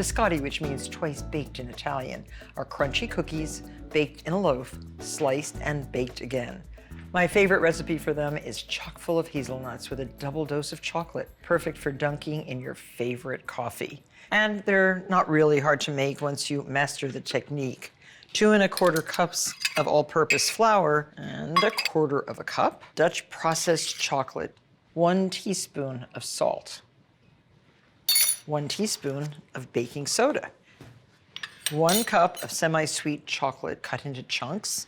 Biscotti, which means twice baked in Italian, are crunchy cookies baked in a loaf, sliced and baked again. My favorite recipe for them is chock full of hazelnuts with a double dose of chocolate, perfect for dunking in your favorite coffee. And they're not really hard to make once you master the technique. 2 1/4 cups of all-purpose flour and 1/4 cup Dutch processed chocolate, 1 teaspoon of salt, 1 teaspoon of baking soda, 1 cup of semi-sweet chocolate cut into chunks,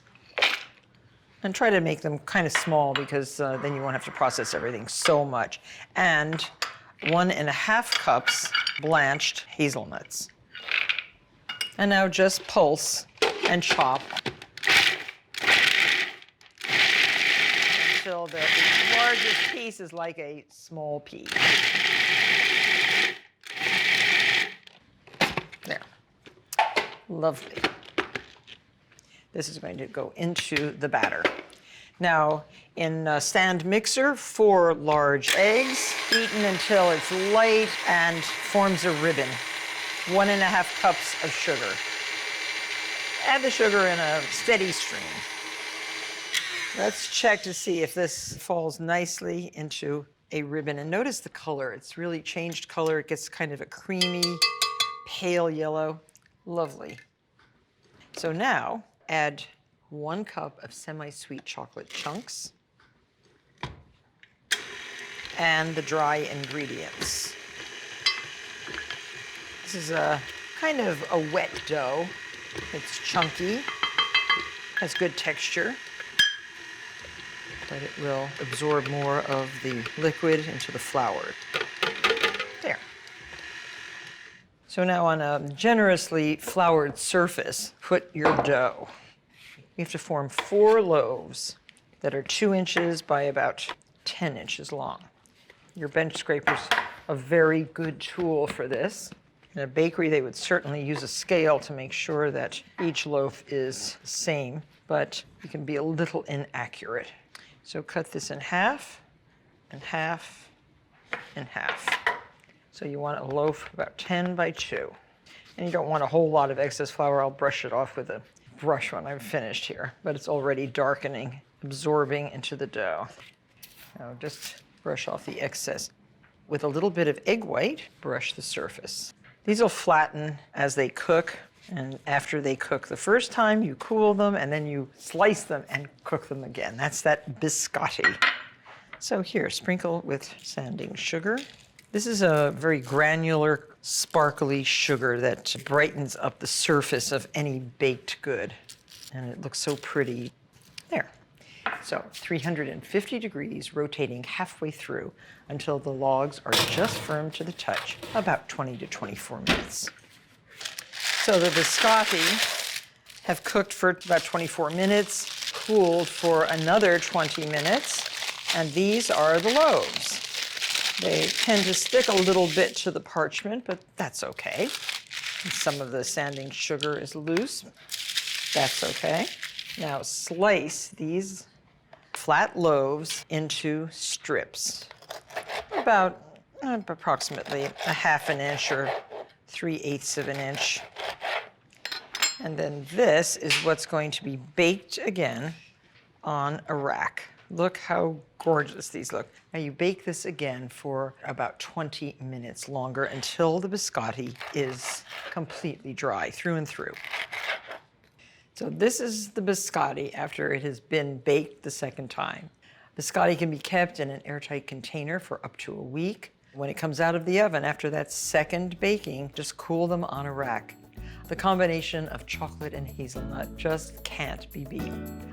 and try to make them kind of small because then you won't have to process everything so much, and 1 1/2 cups blanched hazelnuts. And now just pulse and chop until the largest piece is like a small pea. There. Lovely. This is going to go into the batter. Now, in a stand mixer, 4 large eggs, beaten until it's light and forms a ribbon. 1 1/2 cups of sugar. Add the sugar in a steady stream. Let's check to see if this falls nicely into a ribbon. And notice the color. It's really changed color. It gets kind of a creamy, pale yellow. Lovely. So now, add 1 cup of semi-sweet chocolate chunks and the dry ingredients. This is a kind of a wet dough. It's chunky, has good texture, but it will absorb more of the liquid into the flour. There. So now on a generously floured surface, put your dough. You have to form 4 loaves that are 2 inches by about 10 inches long. Your bench scraper's a very good tool for this. In a bakery, they would certainly use a scale to make sure that each loaf is the same, but you can be a little inaccurate. So cut this in half, and half, and half. So you want a loaf about 10 by 2. And you don't want a whole lot of excess flour. I'll brush it off with a brush when I'm finished here, but it's already darkening, absorbing into the dough. Now just brush off the excess. With a little bit of egg white, brush the surface. These will flatten as they cook, and after they cook the first time, you cool them, and then you slice them and cook them again. That's that biscotti. So here, sprinkle with sanding sugar. This is a very granular, sparkly sugar that brightens up the surface of any baked good, and it looks so pretty. There. So 350 degrees, rotating halfway through until the logs are just firm to the touch, about 20 to 24 minutes. So the biscotti have cooked for about 24 minutes, cooled for another 20 minutes, and these are the loaves. They tend to stick a little bit to the parchment, but that's okay. And some of the sanding sugar is loose. That's okay. Now slice these flat loaves into strips, about approximately 1/2 inch or 3/8 of an inch. And then this is what's going to be baked again on a rack. Look how gorgeous these look. Now you bake this again for about 20 minutes longer until the biscotti is completely dry through and through. So this is the biscotti after it has been baked the second time. Biscotti can be kept in an airtight container for up to a week. When it comes out of the oven after that second baking, just cool them on a rack. The combination of chocolate and hazelnut just can't be beaten.